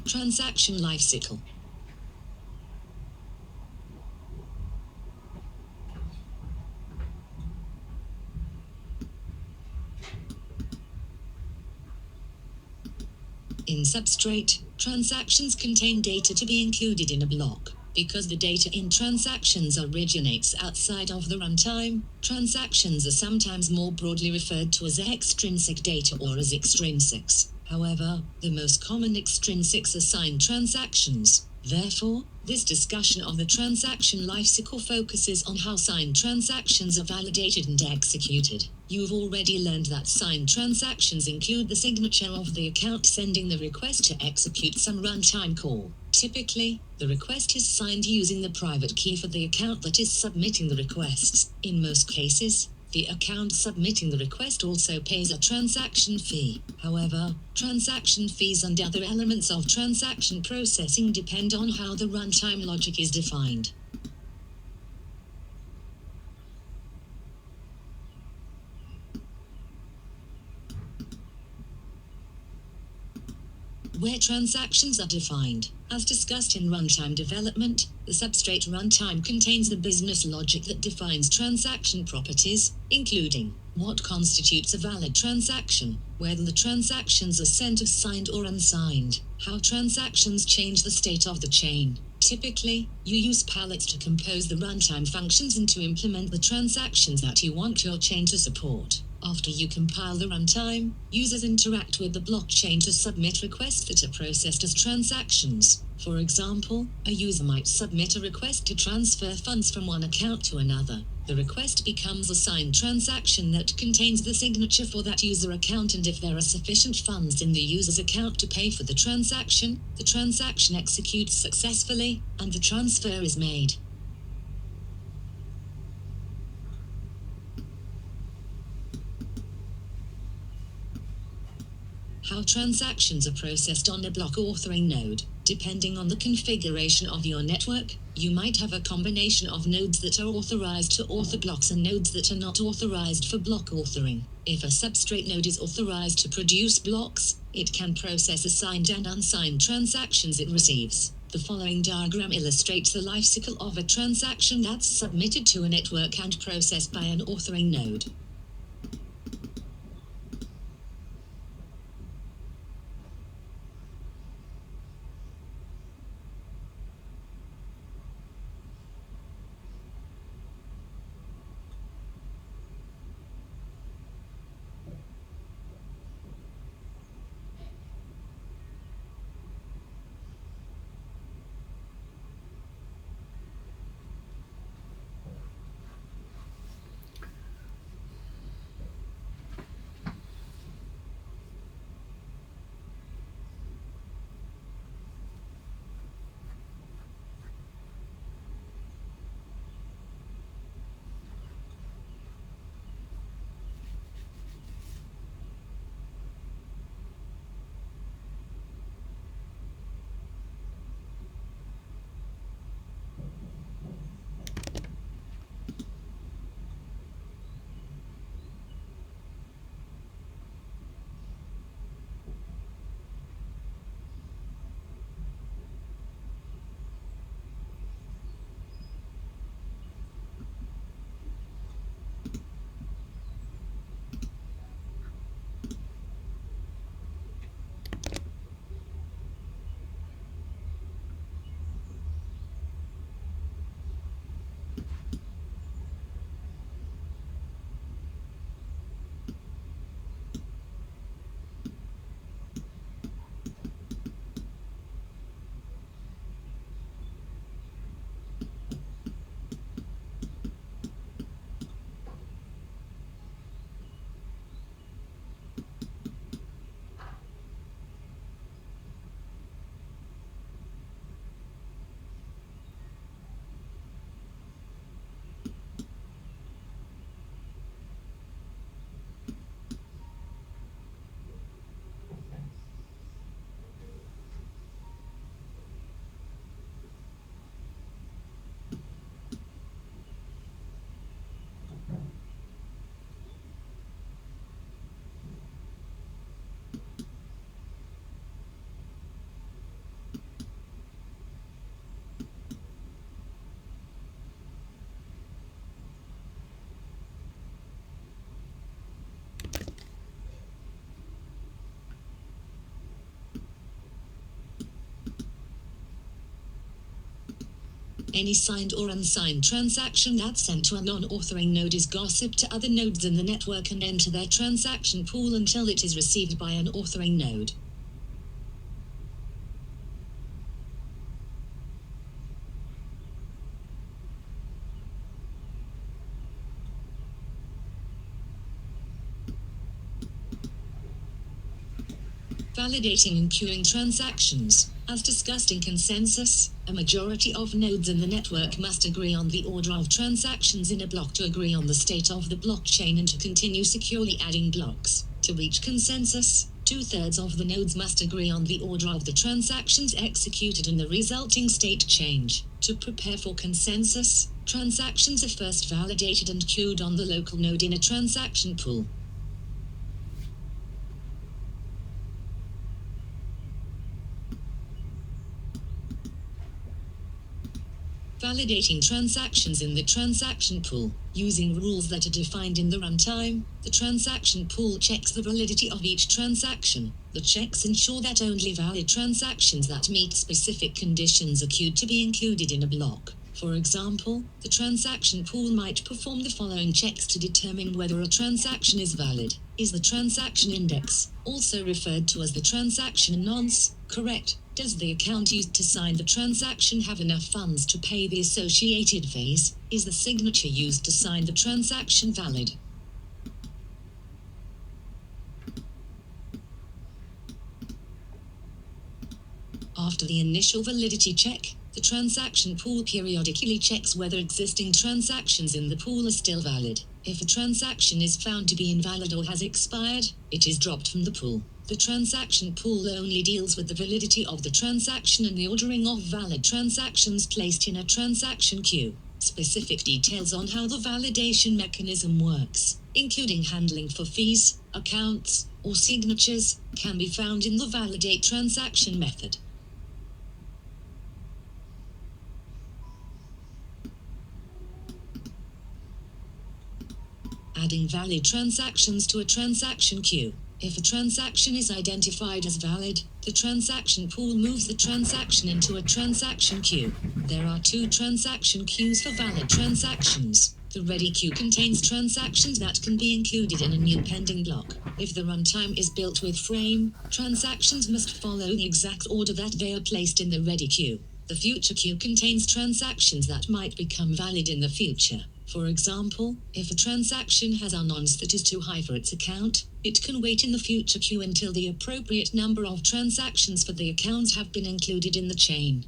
Transaction lifecycle. In substrate, transactions contain data to be included in a block. Because the data in transactions originates outside of the runtime, transactions are sometimes more broadly referred to as extrinsic data or as extrinsics. However, the most common extrinsics are signed transactions. Therefore, this discussion of the transaction lifecycle focuses on how signed transactions are validated and executed. You've already learned that signed transactions include the signature of the account sending the request to execute some runtime call. Typically, the request is signed using the private key for the account that is submitting the requests. In most cases, the account submitting the request also pays a transaction fee. However, transaction fees and other elements of transaction processing depend on how the runtime logic is defined. Where transactions are defined. As discussed in runtime development, the substrate runtime contains the business logic that defines transaction properties, including what constitutes a valid transaction, whether the transactions are sent as signed or unsigned, how transactions change the state of the chain. Typically, you use palettes to compose the runtime functions and to implement the transactions that you want your chain to support. After you compile the runtime, users interact with the blockchain to submit requests that are processed as transactions. For example, a user might submit a request to transfer funds from one account to another. The request becomes a signed transaction that contains the signature for that user account, and if there are sufficient funds in the user's account to pay for the transaction executes successfully, and the transfer is made. How transactions are processed on a block authoring node. Depending on the configuration of your network, you might have a combination of nodes that are authorized to author blocks and nodes that are not authorized for block authoring. If a substrate node is authorized to produce blocks, it can process assigned and unsigned transactions it receives. The following diagram illustrates the lifecycle of a transaction that's submitted to a network and processed by an authoring node. Any signed or unsigned transaction that's sent to a non-authoring node is gossiped to other nodes in the network and enter their transaction pool until it is received by an authoring node. Validating and queuing transactions. As discussed in consensus, a majority of nodes in the network must agree on the order of transactions in a block to agree on the state of the blockchain and to continue securely adding blocks. To reach consensus, 2/3 of the nodes must agree on the order of the transactions executed and the resulting state change. To prepare for consensus, transactions are first validated and queued on the local node in a transaction pool. Validating transactions in the transaction pool. Using rules that are defined in the runtime, the transaction pool checks the validity of each transaction. The checks ensure that only valid transactions that meet specific conditions are queued to be included in a block. For example, the transaction pool might perform the following checks to determine whether a transaction is valid. Is the transaction index, also referred to as the transaction nonce, correct? Does the account used to sign the transaction have enough funds to pay the associated fees? Is the signature used to sign the transaction valid? After the initial validity check, the transaction pool periodically checks whether existing transactions in the pool are still valid. If a transaction is found to be invalid or has expired, it is dropped from the pool. The transaction pool only deals with the validity of the transaction and the ordering of valid transactions placed in a transaction queue. Specific details on how the validation mechanism works, including handling for fees, accounts, or signatures, can be found in the validate transaction method. Adding valid transactions to a transaction queue. If a transaction is identified as valid, the transaction pool moves the transaction into a transaction queue. There are 2 transaction queues for valid transactions. The ready queue contains transactions that can be included in a new pending block. If the runtime is built with frame, transactions must follow the exact order that they are placed in the ready queue. The future queue contains transactions that might become valid in the future. For example, if a transaction has a nonce that is too high for its account, it can wait in the future queue until the appropriate number of transactions for the account have been included in the chain.